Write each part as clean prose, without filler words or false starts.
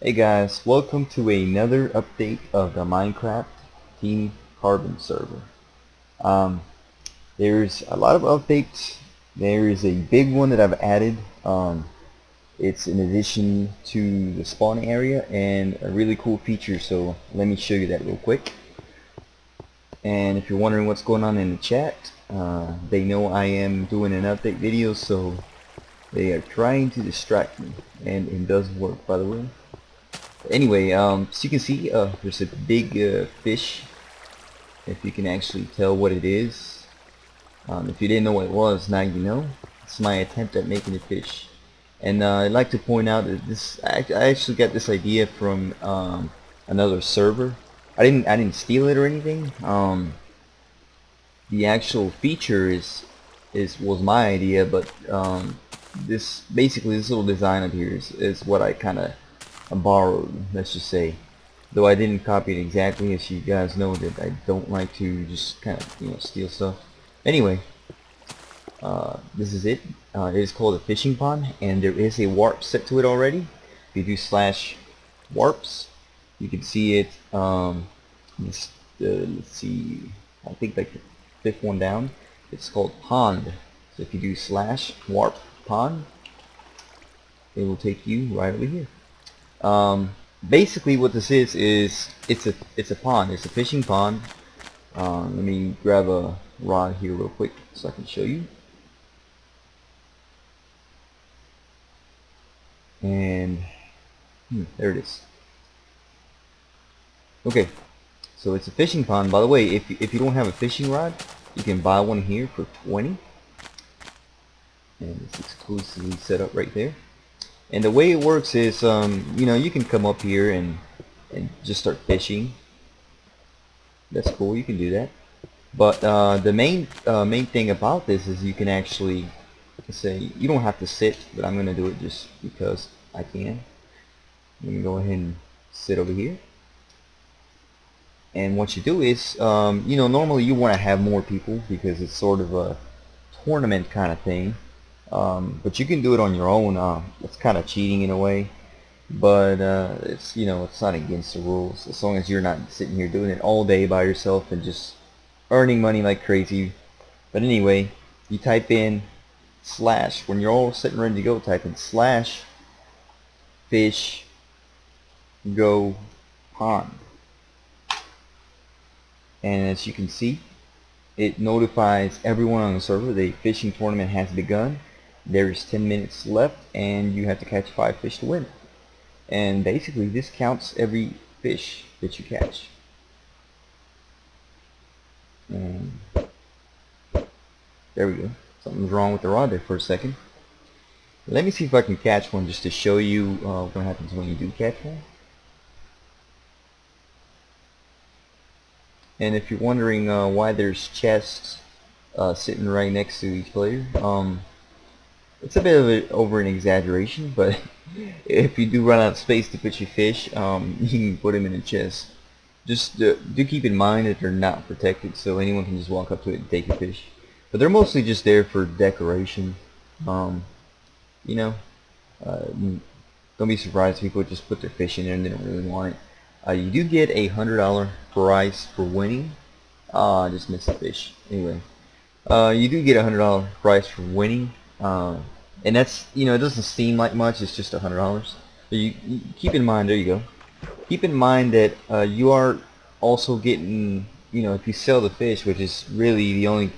Hey guys, welcome to another update of the Minecraft Team Carbon server. Um, there's a lot of updates. There is a big one that I've added. It's in addition to the spawn area and a really cool feature, so let me show you that real quick. And if you're wondering what's going on in the chat, they know I am doing an update video, so they are trying to distract me, and it does work, by the way. Anyway, so you can see there's a big fish, if you can actually tell what it is. If you didn't know what it was, now you know. It's my attempt at making a fish. And I'd like to point out that I actually got this idea from another server. I didn't steal it or anything. The actual feature was my idea, but this basically this little design up here is what I kind of borrowed, let's just say. Though I didn't copy it exactly, as you guys know that I don't like to just kind of steal stuff. Anyway, this is it. It is called a fishing pond, and there is a warp set to it already. If you do slash warps, you can see it. Let's see, I think like the fifth one down. It's called pond. So if you do slash warp pond, it will take you right over here. Basically what this is it's a pond. It's a fishing pond. Let me grab a rod here real quick so I can show you. And there it is. Okay, so it's a fishing pond. By the way, if you don't have a fishing rod, you can buy one here for 20, and it's exclusively set up right there. And the way it works is, you can come up here and just start fishing. That's cool. You can do that. But the main thing about this is you can actually say you don't have to sit, but I'm gonna do it just because I can. Let me go ahead and sit over here. And what you do is, normally you want to have more people because it's sort of a tournament kind of thing. But you can do it on your own. It's kind of cheating in a way, but it's not against the rules as long as you're not sitting here doing it all day by yourself and just earning money like crazy. But anyway, you type in slash when you're all set and ready to go. Type in slash fish go pond, and as you can see, it notifies everyone on the server the fishing tournament has begun. There's 10 minutes left, and you have to catch 5 fish to win. And basically, this counts every fish that you catch. And there we go. Something's wrong with the rod there for a second. Let me see if I can catch one just to show you what happens when you do catch one. And if you're wondering why there's chests sitting right next to each player, it's a bit of an exaggeration, but if you do run out of space to put your fish, you can put them in a chest. Just do keep in mind that they're not protected, so anyone can just walk up to it and take your fish. But they're mostly just there for decoration. Um, you know, uh, don't be surprised if people just put their fish in there and they don't really want it. You do get a $100 prize for winning. I just missed the fish. Anyway, you do get a $100 prize for winning, and that's it doesn't seem like much. It's just $100. But you keep in mind. There you go. Keep in mind that you are also getting, if you sell the fish, which is really the only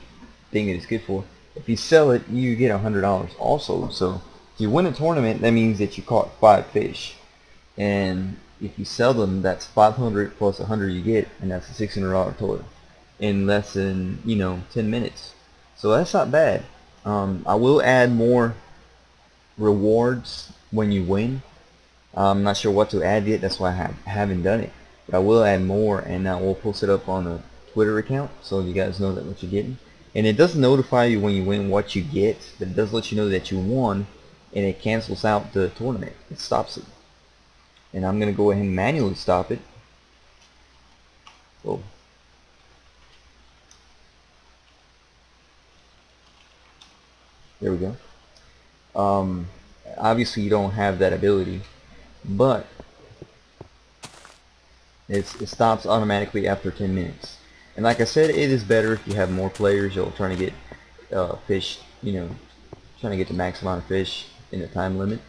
thing that it's good for. If you sell it, you get $100 also. So if you win a tournament, that means that you caught 5 fish, and if you sell them, that's 500 plus 100 you get, and that's a $600 total in less than 10 minutes. So that's not bad. I will add more rewards when you win. I'm not sure what to add yet, that's why I haven't done it. But I will add more, and we'll post it up on the Twitter account so you guys know that what you're getting. And it does notify you when you win what you get, but it does let you know that you won, and it cancels out the tournament. It stops it. And I'm going to go ahead and manually stop it. Oh. There we go. Obviously you don't have that ability, but it stops automatically after 10 minutes. And like I said, it is better if you have more players. You're trying to get fish, trying to get the max amount of fish in a time limit.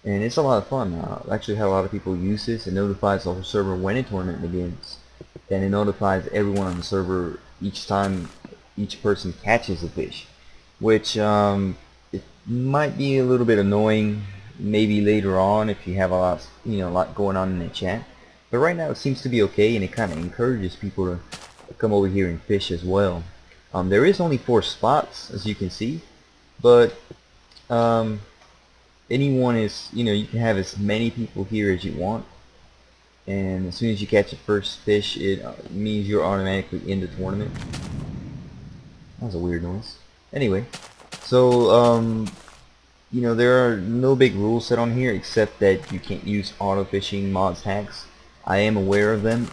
And it's a lot of fun. I actually had a lot of people use this. It notifies the whole server when a tournament begins. And it notifies everyone on the server each time each person catches a fish. Which it might be a little bit annoying maybe later on if you have a lot going on in the chat. But right now it seems to be okay, and it kind of encourages people to come over here and fish as well. There is only 4 spots, as you can see, but anyone is, you can have as many people here as you want, and as soon as you catch your first fish, it means you're automatically in the tournament. That was a weird noise. Anyway, so there are no big rules set on here except that you can't use auto fishing mods hacks. I am aware of them.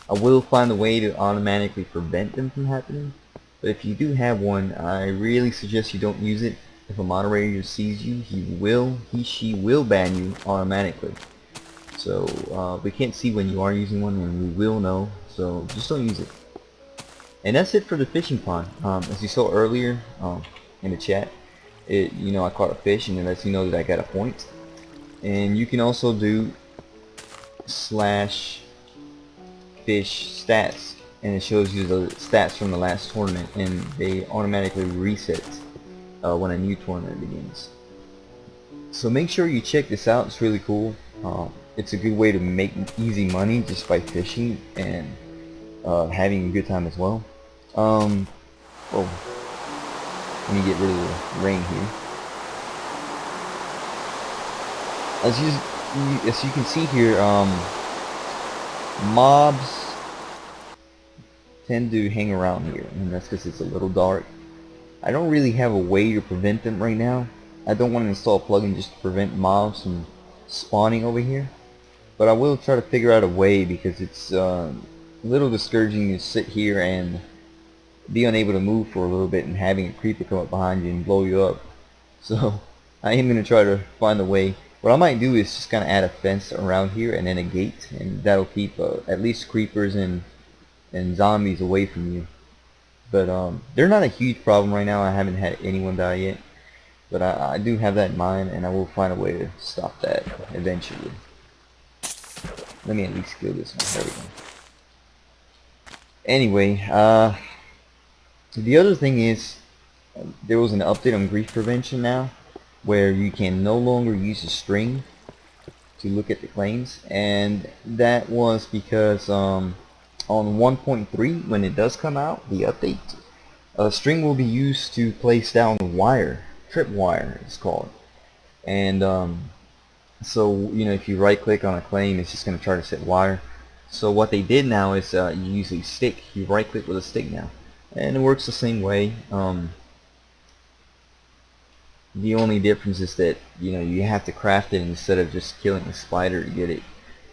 I will find a way to automatically prevent them from happening, but if you do have one, I really suggest you don't use it. If a moderator sees you, she will ban you automatically. So we can't see when you are using one, and we will know, so just don't use it. And that's it for the fishing pond. As you saw earlier in the chat, I caught a fish, and it lets you know that I got a point. And you can also do /fish stats, and it shows you the stats from the last tournament, and they automatically reset when a new tournament begins. So make sure you check this out. It's really cool. It's a good way to make easy money just by fishing and having a good time as well. Let me get rid of the rain here. As you can see here, mobs tend to hang around here, and that's because it's a little dark. I don't really have a way to prevent them right now. I don't want to install a plugin just to prevent mobs from spawning over here, but I will try to figure out a way, because it's a little discouraging to sit here and be unable to move for a little bit and having a creeper come up behind you and blow you up. So I am going to try to find a way. What I might do is just kind of add a fence around here and then a gate, and that'll keep at least creepers and zombies away from you. But they're not a huge problem right now. I haven't had anyone die yet, but I do have that in mind, and I will find a way to stop that eventually. Let me at least kill this one. There we go. Anyway, the other thing is, there was an update on grief prevention now, where you can no longer use a string to look at the claims, and that was because on 1.3, when it does come out, the update, a string will be used to place down wire, tripwire it's called, and so if you right click on a claim, it's just going to try to set wire. So what they did now is you use a stick. You right click with a stick now, and it works the same way. The only difference is that you have to craft it instead of just killing a spider to get it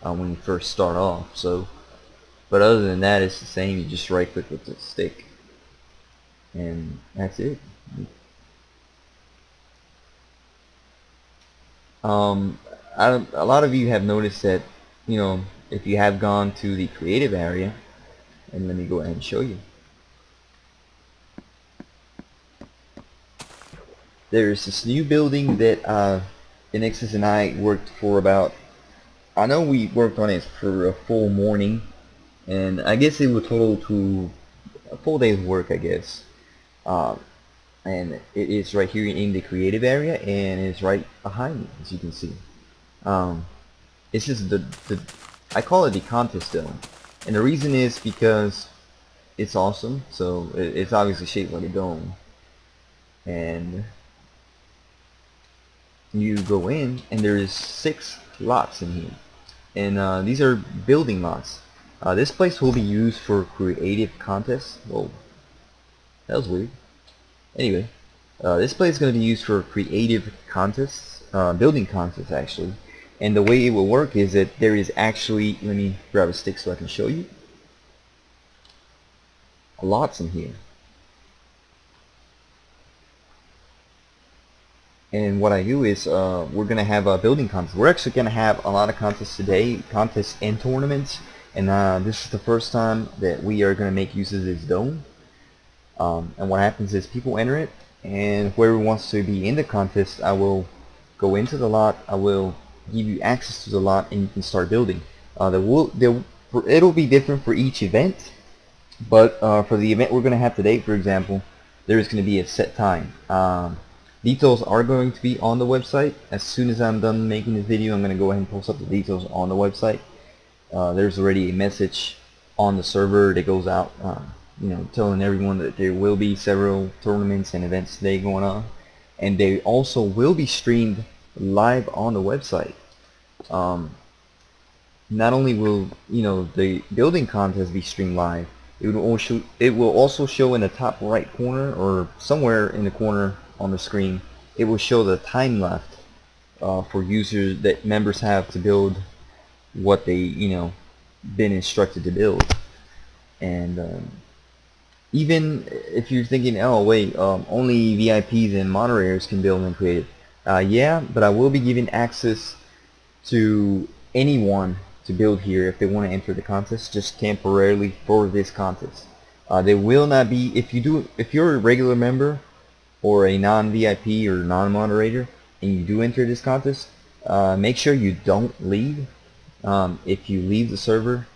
when you first start off. So, but other than that, it's the same. You just right click with the stick, and that's it. A lot of you have noticed that if you have gone to the creative area, and let me go ahead and show you. There's this new building that Inexus and I worked for about, I know we worked on it for a full morning, and I guess it would total to a full day's work, I guess. And it is right here in the creative area, and it's right behind me, as you can see. It's just I call it the contest dome, and the reason is because it's awesome. So it's obviously shaped like a dome, and you go in, and there's 6 lots in here, and these are building lots. This place will be used for creative contests. Whoa, that was weird. Anyway, this place is going to be used for creative contests, building contests actually. And the way it will work is that there is actually, let me grab a stick so I can show you, lots in here. And what I do is we're gonna have a building contest. We're actually gonna have a lot of contests today, contests and tournaments. And this is the first time that we are gonna make use of this dome. And what happens is people enter it, and whoever wants to be in the contest, I will go into the lot. I will give you access to the lot, and you can start building. It'll be different for each event, but for the event we're going to have today, for example, there is going to be a set time. Details are going to be on the website. As soon as I'm done making this video, I'm going to go ahead and post up the details on the website. There's already a message on the server that goes out, you know, telling everyone that there will be several tournaments and events today going on, and they also will be streamed live on the website. Not only will, you know, the building contest be streamed live, it will also show in the top right corner, or somewhere in the corner on the screen, it will show the time left for users that members have to build what they, you know, been instructed to build. And even if you're thinking, oh wait, only VIPs and moderators can build in creative, yeah, but I will be giving access to anyone to build here if they want to enter the contest, just temporarily for this contest. They will not be, if you're a regular member or a non-VIP or non-moderator and you do enter this contest, make sure you don't leave. If you leave the server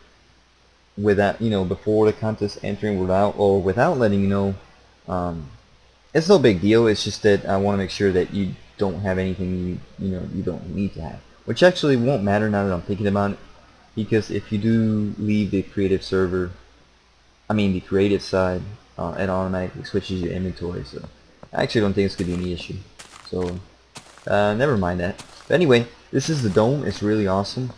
without, you know, before the contest entering, without letting you know, it's no big deal. It's just that I want to make sure that you don't have anything you don't need to have, which actually won't matter now that I'm thinking about it, because if you do leave the creative server, I mean the creative side, it automatically switches your inventory. So I actually don't think it's gonna be any issue. So never mind that. But anyway, this is the dome. It's really awesome.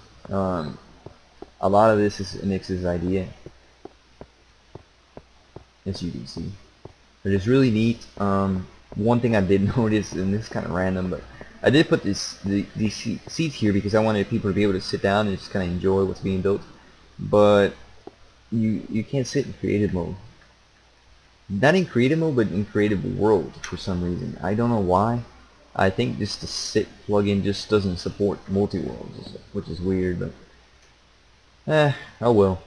A lot of this is Nix's idea, as you can see. But it's really neat. One thing I did notice, and this is kind of random, but I did put these seats here because I wanted people to be able to sit down and just kind of enjoy what's being built. But you can't sit in creative mode. Not in creative mode, but in creative world for some reason. I don't know why. I think just the sit plugin just doesn't support multi-worlds, which is weird, but oh well.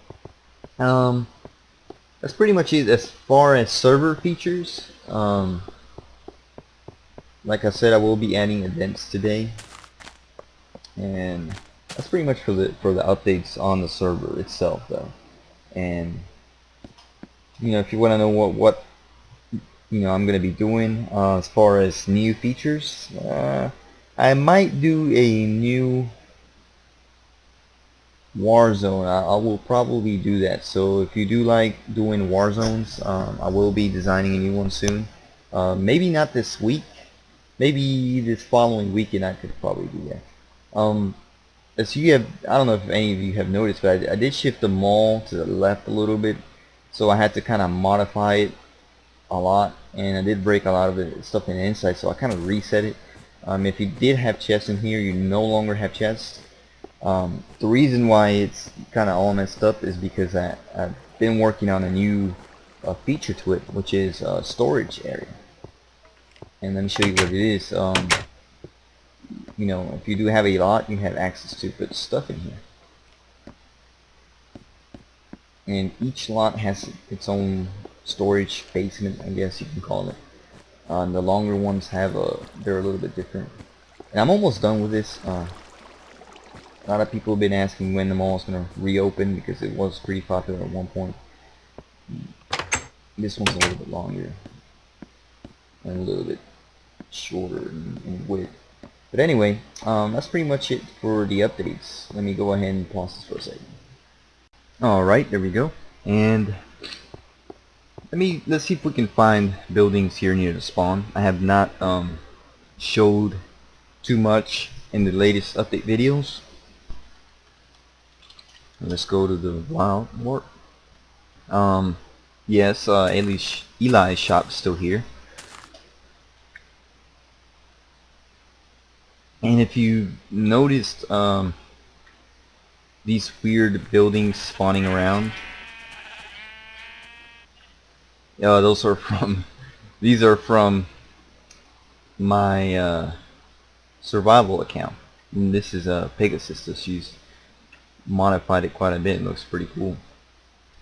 That's pretty much it as far as server features. Like I said, I will be adding events today, and that's pretty much for the updates on the server itself, though. And you know, if you want to know what I'm going to be doing as far as new features, I might do a new Warzone. I will probably do that. So if you do like doing Warzones, I will be designing a new one soon. Maybe not this week. Maybe this following weekend I could probably do that. As you have, I don't know if any of you have noticed, but I did shift the mall to the left a little bit, so I had to kind of modify it a lot, and I did break a lot of the stuff in the inside, so I kind of reset it. If you did have chests in here, you no longer have chests. The reason why it's kind of all messed up is because I've been working on a new feature to it, which is a storage area. And let me show you what it is. You know, if you do have a lot, you have access to put stuff in here. And each lot has its own storage basement, I guess you can call it. The longer ones have they're a little bit different. And I'm almost done with this. A lot of people have been asking when the mall is going to reopen because it was pretty popular at one point. This one's a little bit longer and a little bit shorter in width. But anyway, that's pretty much it for the updates. Let me go ahead and pause this for a second. Alright, there we go. And let's see if we can find buildings here near the spawn. I have not showed too much in the latest update videos. Let's go to the wild warp. Yes, Eli's shop is still here. And if you noticed these weird buildings spawning around, those are from these are from my survival account. And this is Pegasus. She's modified it quite a bit. It looks pretty cool.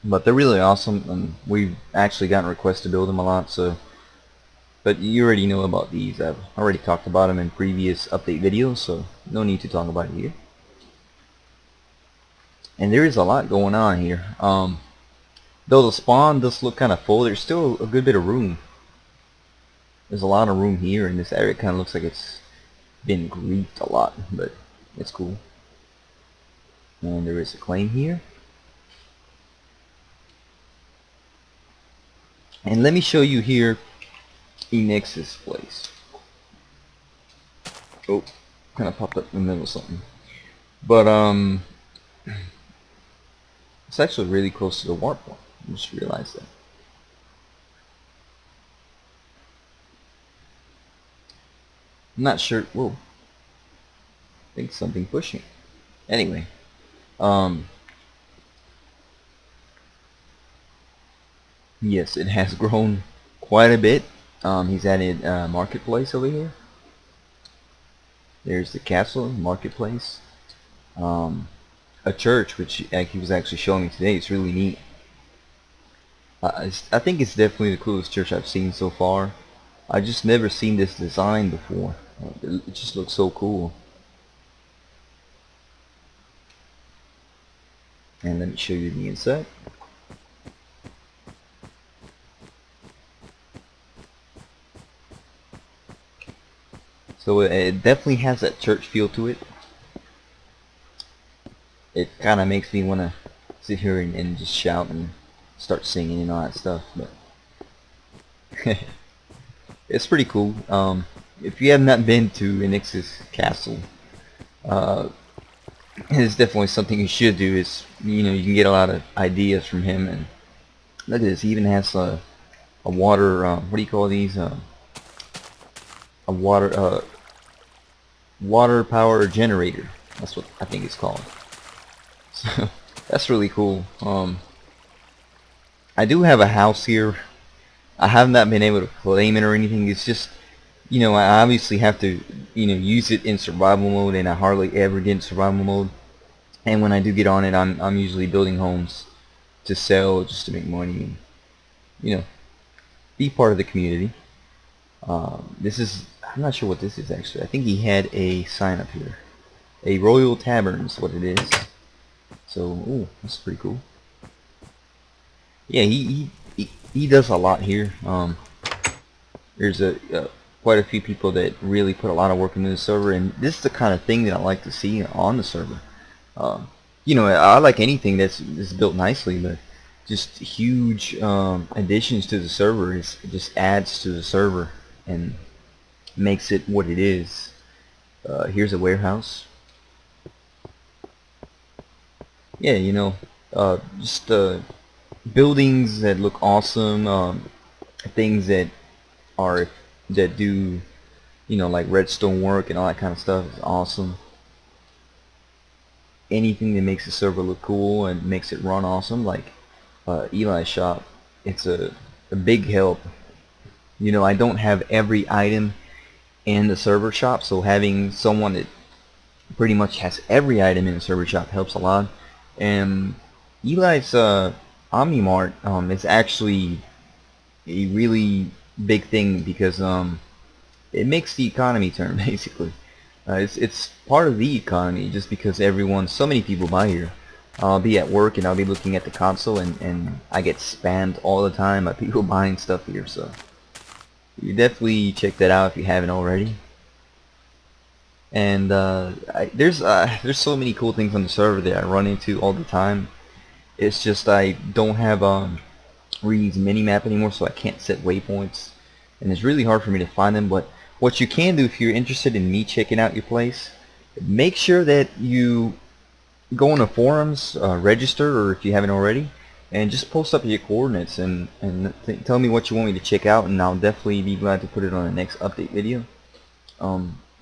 But they're really awesome, and we've actually gotten requests to build them a lot. So, but you already know about these. I've already talked about them in previous update videos, so no need to talk about it here. And there is a lot going on here. Though the spawn does look kind of full, there's still a good bit of room. There's a lot of room here, and this area kind of looks like it's been griefed a lot, but it's cool. And there is a claim here. And let me show you here Enix's place. Oh, kind of popped up in the middle of something. But it's actually really close to the warp point. I just realized that. I'm not sure. Whoa. I think something pushing. Anyway, yes, it has grown quite a bit. He's added marketplace over here. There's the castle, marketplace, a church, which he was actually showing me today. It's really neat. I think it's definitely the coolest church I've seen so far. I just never seen this design before. It just looks so cool. And let me show you the inside. So it definitely has that church feel to it. It kind of makes me want to sit here and just shout and start singing and all that stuff. But it's pretty cool. If you have not been to Enix's castle, it's definitely something you should do. Is you can get a lot of ideas from him. And look at this. He even has a water. What do you call these? A water power generator. That's what I think it's called. So that's really cool. I do have a house here. I have not been able to claim it or anything. It's just, I obviously have to, use it in survival mode, and I hardly ever get in survival mode. And when I do get on it, I'm usually building homes to sell, just to make money, and, be part of the community. This is, I'm not sure what this is actually. I think he had a sign up here. A Royal Tavern is what it is. So, ooh, that's pretty cool. Yeah, he does a lot here. There's quite a few people that really put a lot of work into the server, and this is the kind of thing that I like to see on the server. I like anything that's built nicely, but just huge additions to the server it just adds to the server and makes it what it is. Here's a warehouse. Yeah, just buildings that look awesome, things that do, like redstone work and all that kind of stuff is awesome. Anything that makes the server look cool and makes it run awesome, like Eli's shop, it's a big help. I don't have every item in the server shop, so having someone that pretty much has every item in the server shop helps a lot. And Eli's OmniMart is actually a really big thing because it makes the economy turn basically. It's part of the economy just because so many people buy here. I'll be at work and I'll be looking at the console and I get spammed all the time by people buying stuff here, so you definitely check that out if you haven't already. And there's so many cool things on the server that I run into all the time. It's just I don't have Reed's mini-map anymore, so I can't set waypoints, and it's really hard for me to find them. But what you can do if you're interested in me checking out your place, make sure that you go on the forums, register, or if you haven't already, and just post up your coordinates and tell me what you want me to check out, and I'll definitely be glad to put it on the next update video.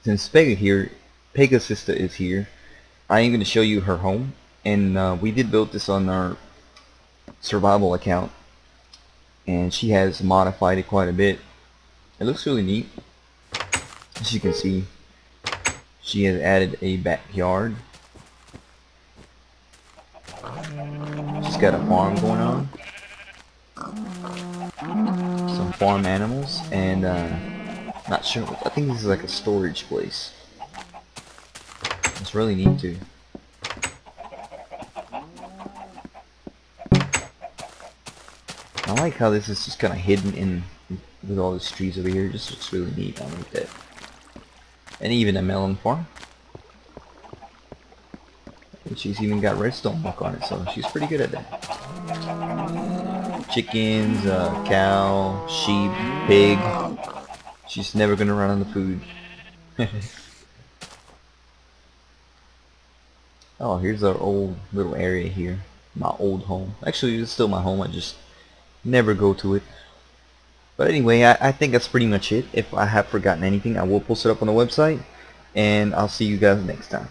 Since Pegasus is here, I am going to show you her home, and we did build this on our survival account, and she has modified it quite a bit. It looks really neat. As you can see, she has added a backyard. She's got a farm going on, some farm animals, and not sure. I think this is like a storage place. It's really neat too. I like how this is just kind of hidden in with all these trees over here. It just looks really neat. I like that. And even a melon farm. And she's even got redstone work on it, so she's pretty good at that. Chickens, cow, sheep, pig. She's never gonna run out of food. Oh, here's our old little area here. My old home. Actually, it's still my home. I just never go to it. But anyway, I think that's pretty much it. If I have forgotten anything, I will post it up on the website. And I'll see you guys next time.